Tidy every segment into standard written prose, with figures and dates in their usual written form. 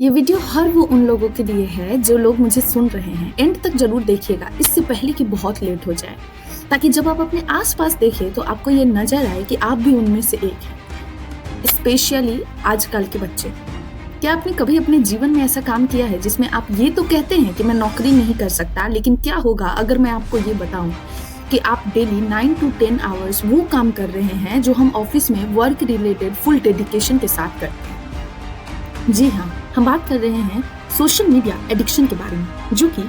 ये वीडियो हर वो उन लोगों के लिए है जो लोग मुझे सुन रहे हैं। एंड तक जरूर देखिएगा, इससे पहले कि बहुत लेट हो जाए, ताकि जब आप अपने आसपास देखें तो आपको ये नजर आए कि आप भी उनमें से एक हैं। स्पेशली आजकल के बच्चे। क्या आपने कभी अपने जीवन में ऐसा काम किया है जिसमें आप ये तो कहते हैं कि मैं नौकरी नहीं कर सकता, लेकिन क्या होगा अगर मैं आपको ये बताऊं कि आप डेली 9 to 10 आवर्स वो काम कर रहे हैं जो हम ऑफिस में वर्क रिलेटेड फुल डेडिकेशन के साथ करते हैं। जी हाँ, हम बात कर रहे हैं सोशल मीडिया एडिक्शन के बारे में, जो कि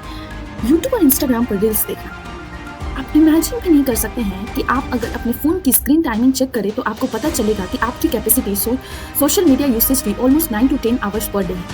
यूट्यूब और इंस्टाग्राम पर रील्स देखना। आप इमेजिन भी नहीं कर सकते हैं कि आप अगर अपने फोन की स्क्रीन टाइमिंग चेक करें तो आपको पता चलेगा कि आपकी कैपेसिटी सोशल मीडिया यूसेज की almost 9 to 10 hours per day है,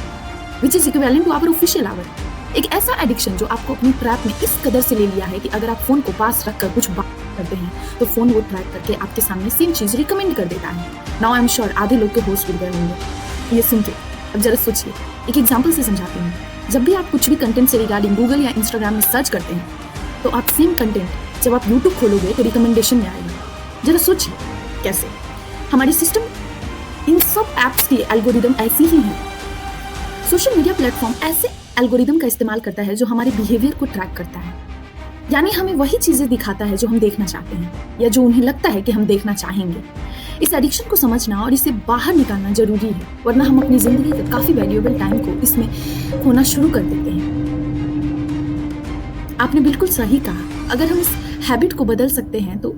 which is equivalent to our official hour. एक ऐसा एडिक्शन जो आपको अपनी ट्रैप में इस कदर से ले लिया है कि अगर आप फोन को पास रखकर कुछ बात करते हैं तो फोन वो ट्रैक करके आपके सामने सेम चीज रिकमेंड कर देता है। नाउ आई एम श्योर आधे लोग के होश उड़ गए होंगे ये सुन के। अब जरा सोचिए, एक एग्जाम्पल से समझाती हूँ। जब भी आप कुछ भी कंटेंट से रिगार्डिंग गूगल या इंस्टाग्राम में सर्च करते हैं तो आप सेम कंटेंट जब आप यूट्यूब खोलोगे तो रिकमेंडेशन में आएगा। जरा सोचिए कैसे हमारी सिस्टम, इन सब एप्स की एल्गोरिदम ऐसी ही है। सोशल मीडिया प्लेटफॉर्म ऐसे एल्गोरिदम का इस्तेमाल करता है जो हमारे बिहेवियर को ट्रैक करता है, यानी हमें वही चीजें दिखाता है जो हम देखना चाहते हैं या जो उन्हें लगता है कि हम देखना चाहेंगे। इस एडिक्शन को समझना और इसे बाहर निकालना जरूरी है, वरना हम अपनी जिंदगी का काफी वैल्यूएबल टाइम को इसमें खोना शुरू कर देते हैं। आपने बिल्कुल सही कहा, अगर हम इस हैबिट को बदल सकते हैं तो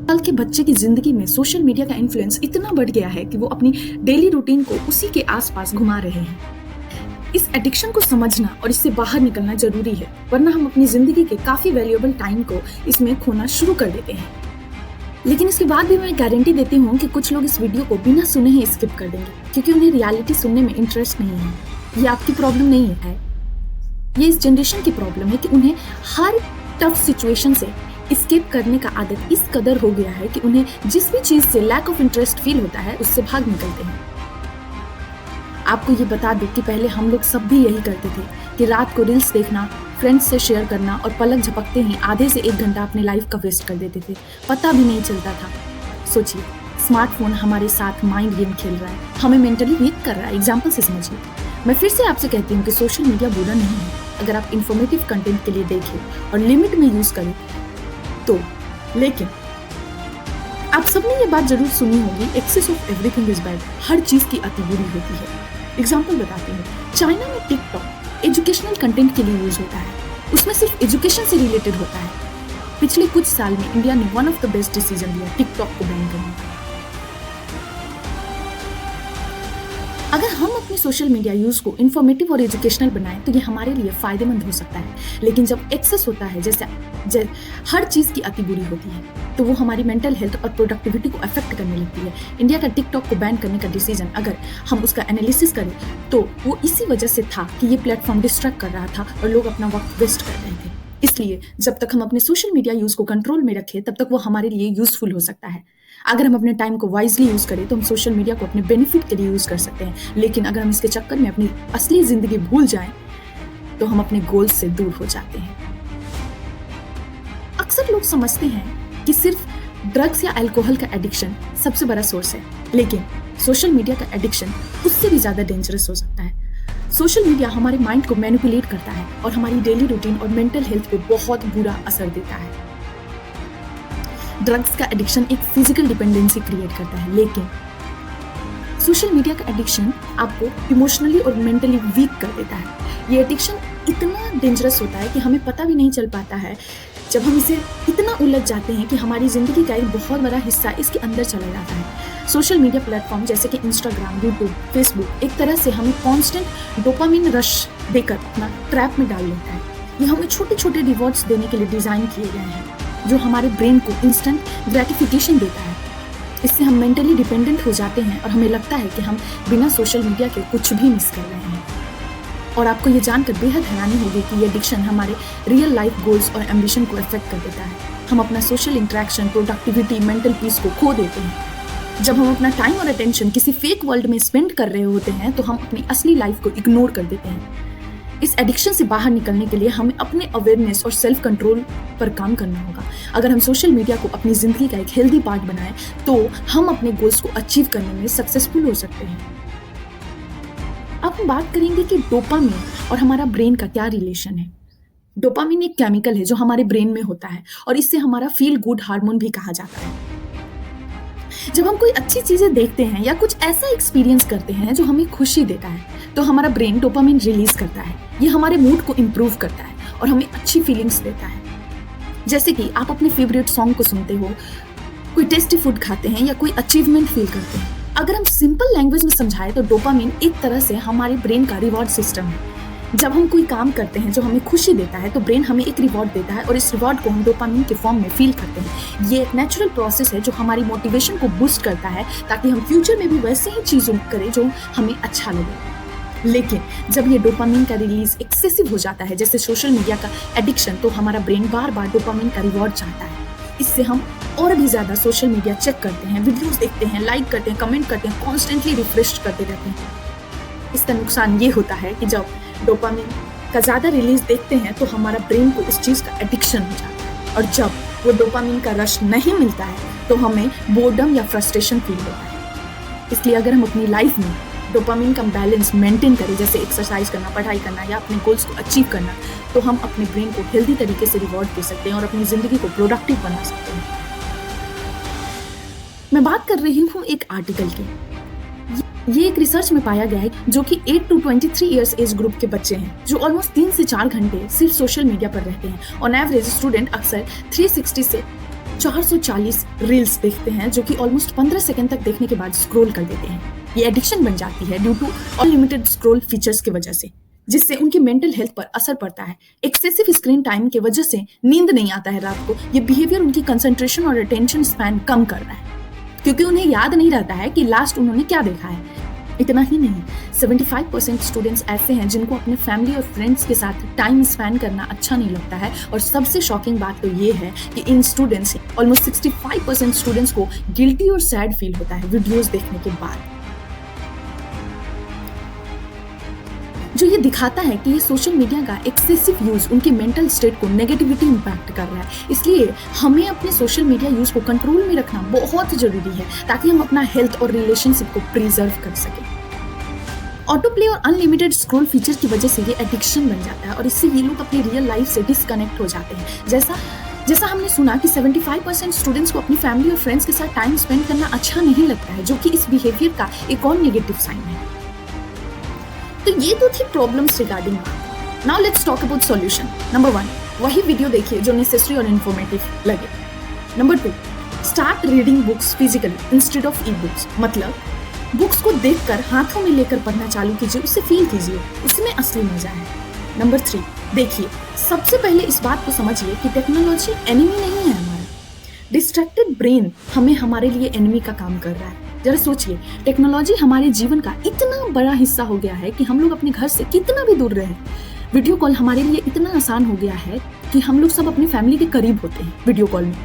कल के बच्चे की जिंदगी में सोशल मीडिया का इन्फ्लुएंस इतना बढ़ गया है कि वो अपनी डेली रूटीन को उसी के आसपास घुमा रहे हैं। इस एडिक्शन को समझना और इससे बाहर निकलना जरूरी है, वरना हम अपनी जिंदगी के काफी वैल्यूएबल टाइम को इसमें खोना शुरू कर देते हैं। लेकिन इसके बाद भी मैं गारंटी देती हूँ कि कुछ लोग इस वीडियो को बिना सुने ही स्किप कर देंगे, क्योंकि उन्हें रियलिटी सुनने में इंटरेस्ट नहीं है। ये आपकी प्रॉब्लम नहीं है, ये इस जनरेशन की प्रॉब्लम है कि उन्हें हर टफ सिचुएशन से स्किप करने का आदत इस कदर हो गया है कि उन्हें जिस भी चीज से लैक ऑफ इंटरेस्ट फील होता है उससे भाग निकलते हैं। आपको ये बता दूं कि पहले हम लोग सब भी यही करते थे कि रात को रील्स देखना, फ्रेंड्स से शेयर करना और पलक झपकते ही आधे से 1 घंटा अपने लाइफ का वेस्ट कर देते थे, पता भी नहीं चलता था। सोचिए, स्मार्टफोन हमारे साथ माइंड गेम खेल रहा है, हमें मेंटली वीक कर रहा है। एग्जाम्पल से समझिए। मैं फिर से आपसे कहती हूँ कि सोशल मीडिया बुरा नहीं है अगर आप इंफॉर्मेटिव कंटेंट के लिए देखें और लिमिट में यूज करें तो। लेकिन आप सबने ये बात जरूर सुनी होगी, excess of everything is bad. हर चीज की अति बुरी होती है। एग्जाम्पल बताती हूँ। चाइना में टिकटॉक एजुकेशनल कंटेंट के लिए यूज होता है, उसमें सिर्फ एजुकेशन से रिलेटेड होता है। पिछले कुछ साल में इंडिया ने one of the best decision लिया, टिकटॉक को बैन करने का। अगर हम अपनी सोशल मीडिया यूज को इंफॉर्मेटिव और एजुकेशनल बनाएं तो ये हमारे लिए फायदेमंद हो सकता है। लेकिन जब एक्सेस होता है, जैसे हर चीज की अति बुरी होती है, तो वो हमारी मेंटल हेल्थ और प्रोडक्टिविटी को अफेक्ट करने लगती है। इंडिया का टिकटॉक को बैन करने का डिसीजन अगर हम उसका एनालिसिस करें तो वो इसी वजह से था कि ये प्लेटफॉर्म डिस्ट्रैक्ट कर रहा था और लोग अपना वक्त वेस्ट कर रहे थे। इसलिए जब तक हम अपने सोशल मीडिया यूज को कंट्रोल में रखें तब तक वो हमारे लिए यूजफुल हो सकता है। अगर हम अपने टाइम को वाइजली यूज करें तो हम सोशल मीडिया को अपने बेनिफिट के लिए यूज कर सकते हैं, लेकिन अगर हम इसके चक्कर में अपनी असली जिंदगी भूल जाएं तो हम अपने गोल से दूर हो जाते हैं। अक्सर लोग समझते हैं कि सिर्फ ड्रग्स या अल्कोहल का एडिक्शन सबसे बड़ा सोर्स है, लेकिन सोशल मीडिया का एडिक्शन उससे भी ज्यादा डेंजरस हो सकता है। सोशल मीडिया हमारे माइंड को मैनिपुलेट करता है और हमारी डेली रूटीन और मेंटल हेल्थ पे बहुत बुरा असर देता है। ड्रग्स का एडिक्शन एक फिजिकल डिपेंडेंसी क्रिएट करता है, लेकिन सोशल मीडिया का एडिक्शन आपको इमोशनली और मेंटली वीक कर देता है। ये एडिक्शन इतना डेंजरस होता है कि हमें पता भी नहीं चल पाता है। जब हम इसे इतना उलझ जाते हैं कि हमारी जिंदगी का एक बहुत बड़ा हिस्सा इसके अंदर चला जाता है। सोशल मीडिया प्लेटफॉर्म जैसे कि इंस्टाग्राम, यूट्यूब, फेसबुक एक तरह से हमें कांस्टेंट डोपामिन रश देकर अपना ट्रैप में डाल लेता है। ये हमें छोटे छोटे रिवॉर्ड्स देने के लिए डिजाइन किए गए हैं, जो हमारे ब्रेन को इंस्टेंट ग्रेटिफिकेशन देता है। इससे हम मेंटली डिपेंडेंट हो जाते हैं और हमें लगता है कि हम बिना सोशल मीडिया के कुछ भी मिस कर रहे हैं। और आपको ये जानकर बेहद हैरानी होगी कि ये एडिक्शन हमारे रियल लाइफ गोल्स और एम्बिशन को अफेक्ट कर देता है। हम अपना social interaction, productivity, mental peace को खो देते हैं। जब हम अपना टाइम और अटेंशन किसी फेक वर्ल्ड में स्पेंड कर रहे होते हैं तो हम अपनी असली लाइफ को इग्नोर कर देते हैं। इस एडिक्शन से बाहर निकलने के लिए हमें अपने अवेयरनेस और सेल्फ कंट्रोल पर काम करना होगा। अगर हम सोशल मीडिया को अपनी जिंदगी का एक हेल्दी पार्ट बनाएं तो हम अपने गोल्स को अचीव करने में सक्सेसफुल हो सकते हैं। अब हम बात करेंगे कि डोपामिन और हमारा ब्रेन का क्या रिलेशन है। डोपामिन एक केमिकल है जो हमारे ब्रेन में होता है और इससे हमारा फील गुड हार्मोन भी कहा जाता है। जब हम कोई अच्छी चीजें देखते हैं या कुछ ऐसा एक्सपीरियंस करते हैं जो हमें खुशी देता है, तो हमारा ब्रेन डोपामिन रिलीज करता है। ये हमारे मूड को इम्प्रूव करता है और हमें अच्छी फीलिंग्स देता है। जैसे कि आप अपने फेवरेट सॉन्ग को सुनते हो, कोई टेस्टी फूड खाते हैं या कोई अचीवमेंट फील करते हैं। अगर हम सिंपल लैंग्वेज में समझाएं तो डोपामिन एक तरह से हमारे ब्रेन का रिवॉर्ड सिस्टम है। जब हम कोई काम करते हैं जो हमें खुशी देता है तो ब्रेन हमें एक रिवॉर्ड देता है और इस रिवॉर्ड को हम डोपामिन के फॉर्म में फील करते हैं। ये एक नेचुरल प्रोसेस है जो हमारी मोटिवेशन को बूस्ट करता है ताकि हम फ्यूचर में भी वैसे ही चीज़ों करें जो हमें अच्छा लगे। लेकिन जब ये डोपामिन का रिलीज एक्सेसिव हो जाता है, जैसे सोशल मीडिया का एडिक्शन, तो हमारा ब्रेन बार बार डोपामिन का रिवॉर्ड चाहता है। इससे हम और भी ज़्यादा सोशल मीडिया चेक करते हैं, वीडियोस देखते हैं, लाइक करते हैं, कमेंट करते हैं, कॉन्स्टेंटली रिफ्रेश करते रहते हैं। इसका नुकसान ये होता है कि जब डोपामिन का ज़्यादा रिलीज देखते हैं तो हमारा ब्रेन को इस चीज़ का एडिक्शन हो जाता है और जब वो डोपामिन का रश नहीं मिलता है तो हमें बोर्डम या फ्रस्ट्रेशन फील होता है। इसलिए अगर हम अपनी लाइफ में डोपामिन का बैलेंस मेंटेन करें, जैसे एक्सरसाइज करना, पढ़ाई करना या अपने गोल्स को अचीव करना, तो हम अपने ब्रेन को हेल्दी तरीके से रिवॉर्ड दे सकते हैं और अपनी ज़िंदगी को प्रोडक्टिव बना सकते हैं। मैं बात कर रही हूँ एक आर्टिकल की। ये एक रिसर्च में पाया गया है जो कि 8 to 23 ईयर्स एज ग्रुप के बच्चे हैं जो ऑलमोस्ट 3 से 4 घंटे सिर्फ सोशल मीडिया पर रहते हैं। ऑन एवरेज स्टूडेंट अक्सर 360 से 440 रील्स देखते हैं जो कि ऑलमोस्ट 15 सेकंड तक देखने के बाद स्क्रॉल कर देते हैं। ये एडिक्शन बन जाती है due to unlimited scroll features की वजह से, जिससे उनकी मेंटल हेल्थ पर असर पड़ता है। एक्सेसिव स्क्रीन टाइम की वजह से नींद नहीं आता है रात को। ये बिहेवियर उनकी कंसंट्रेशन और अटेंशन स्पैन कम कर रहा है क्योंकि उन्हें याद नहीं रहता है कि लास्ट उन्होंने क्या देखा है। इतना ही नहीं, 75% स्टूडेंट्स ऐसे हैं जिनको अपने फैमिली और फ्रेंड्स के साथ टाइम स्पेंड करना अच्छा नहीं लगता है। और सबसे शॉकिंग बात तो ये है कि इन स्टूडेंट्स ऑलमोस्ट 65% स्टूडेंट्स को गिल्टी और सैड फील होता है वीडियोस देखने के बाद, जो ये दिखाता है कि ये सोशल मीडिया का एक्सेसिव यूज उनके मेंटल स्टेट को नेगेटिविटी इंपैक्ट कर रहा है। इसलिए हमें अपने सोशल मीडिया यूज को कंट्रोल में रखना बहुत जरूरी है ताकि हम अपना हेल्थ और रिलेशनशिप को प्रिजर्व कर सकें। ऑटो प्ले और अनलिमिटेड स्क्रॉल फीचर की वजह से ये एडिक्शन बन जाता है और इससे ये लोग अपनी रियल लाइफ से डिस्कनेक्ट हो जाते हैं। जैसा हमने सुना कि 75% स्टूडेंट्स को अपनी फैमिली और फ्रेंड्स के साथ टाइम स्पेंड करना अच्छा नहीं लगता है, जो कि इस बिहेवियर का एक और नेगेटिव साइन है। तो ये तो थी problems regarding. Now let's talk about solution. Number 1, वही वीडियो देखिए जो नेसेसरी और इन्फॉर्मेटिव लगे। Number 2, start reading books physically instead of e books. मतलब बुक्स को देखकर हाथों में लेकर पढ़ना चालू कीजिए, उससे फील कीजिए, उसमें असली मजा है। नंबर 3, देखिए, सबसे पहले इस बात को समझिए कि टेक्नोलॉजी एनिमी नहीं है हमारा। डिस्ट्रैक्टेड ब्रेन हमें हमारे लिए एनिमी का काम कर रहा है। जरा सोचिए, टेक्नोलॉजी हमारे जीवन का इतना बड़ा हिस्सा हो गया है कि हम लोग अपने घर से कितना भी दूर रहे, वीडियो कॉल हमारे लिए इतना आसान हो गया है कि हम लोग सब अपनी फैमिली के करीब होते हैं वीडियो कॉल में।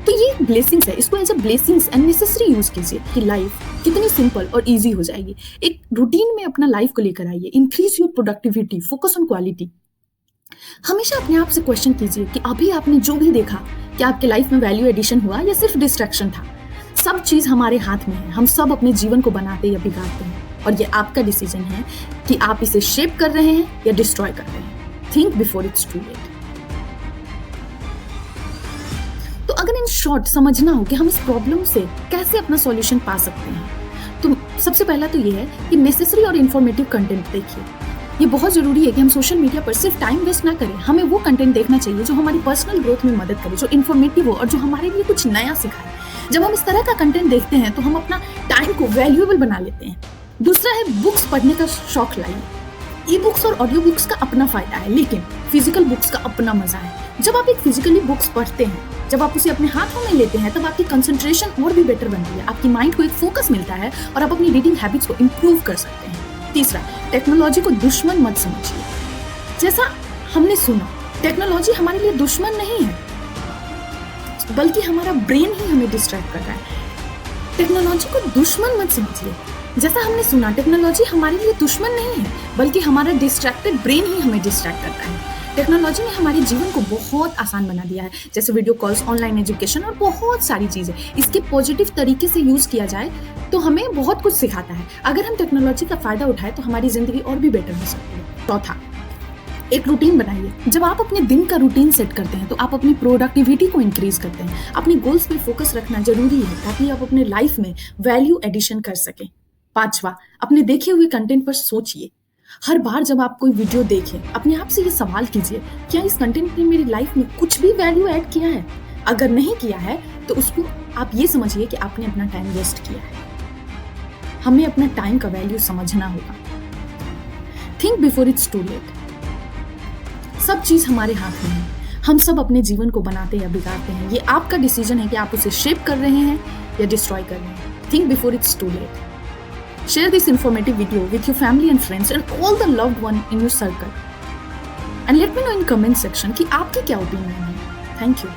तो ये ब्लेसिंग्स है, इसको as a blessings and necessary use कीजिए कि लाइफ कितनी सिंपल और इजी हो जाएगी। एक रूटीन में अपना लाइफ को लेकर आइए। Increase your productivity, focus on quality. हमेशा अपने आप से क्वेश्चन कीजिए कि अभी आपने जो भी देखा, क्या आपके लाइफ में वैल्यू एडिशन हुआ या सिर्फ डिस्ट्रैक्शन था। सब चीज हमारे हाथ में है, हम सब अपने जीवन को बनाते या बिगाड़ते हैं और ये आपका डिसीजन है कि आप इसे शेप कर रहे हैं या डिस्ट्रॉय कर रहे हैं। Think before it's too late. तो अगर इन शॉर्ट समझना हो कि हम इस प्रॉब्लम से कैसे अपना सॉल्यूशन पा सकते हैं, तो सबसे पहला तो ये है कि नेसेसरी और इन्फॉर्मेटिव कंटेंट देखिए। ये बहुत जरूरी है कि हम सोशल मीडिया पर सिर्फ टाइम वेस्ट ना करें। हमें वो कंटेंट देखना चाहिए जो हमारी पर्सनल ग्रोथ में मदद करे, जो इन्फॉर्मेटिव हो और जो हमारे लिए कुछ नया सिखाए। जब हम इस तरह का कंटेंट देखते हैं तो हम अपना टाइम को वैल्यूएबल बना लेते हैं। दूसरा है बुक्स पढ़ने का शौक लाइए। ई बुक्स और ऑडियो बुक्स का अपना फायदा है, लेकिन फिजिकल बुक्स का अपना मजा है। जब आप एक फिजिकली बुक्स पढ़ते हैं, जब आप उसे अपने हाथों में लेते हैं, तब आपकी कंसंट्रेशन और भी बेटर बनती है, आपकी माइंड को एक फोकस मिलता है और आप अपनी रीडिंग हैबिट्स को इम्प्रूव कर सकते हैं। तीसरा, टेक्नोलॉजी को दुश्मन मत समझिए। जैसा हमने सुना, टेक्नोलॉजी हमारे लिए दुश्मन नहीं है, बल्कि हमारा ब्रेन ही हमें डिस्ट्रैक्ट कर रहा है। टेक्नोलॉजी को दुश्मन मत समझिए। जैसा हमने सुना, टेक्नोलॉजी हमारे लिए दुश्मन नहीं है, बल्कि हमारा डिस्ट्रैक्टेड ब्रेन ही हमें डिस्ट्रैक्ट करता है। टेक्नोलॉजी ने हमारे जीवन को बहुत आसान बना दिया है, जैसे वीडियो कॉल्स, ऑनलाइन एजुकेशन और बहुत सारी चीज़ें। इसके पॉजिटिव तरीके से यूज़ किया जाए तो हमें बहुत कुछ सिखाता है। अगर हम टेक्नोलॉजी का फ़ायदा उठाएं तो हमारी ज़िंदगी और भी बेटर हो सकती है। चौथा, एक रूटीन बनाइए। जब आप अपने दिन का रूटीन सेट करते हैं तो आप अपनी प्रोडक्टिविटी को इंक्रीज करते हैं। अपने गोल्स पे फोकस रखना जरूरी है ताकि आप अपने लाइफ में वैल्यू एडिशन कर सकें। पांचवा, अपने देखे हुए कंटेंट पर सोचिए। हर बार जब आप कोई वीडियो देखें, अपने आप से ये सवाल कीजिए, क्या इस कंटेंट ने मेरी लाइफ में कुछ भी वैल्यू ऐड किया है? अगर नहीं किया है तो उसको आप ये समझिए कि आपने अपना टाइम वेस्ट किया है। हमें अपना टाइम का वैल्यू समझना होगा। Think before it's too late. सब चीज हमारे हाथ में है। हम सब अपने जीवन को बनाते या बिगाड़ते हैं। ये आपका डिसीजन है कि आप उसे शेप कर रहे हैं या डिस्ट्रॉय कर रहे हैं। Think before it's too late. Share this informative video with your family and friends and all the loved one in your circle. And let me know in comment section कि आपके क्या ओपिनियन है। Thank you.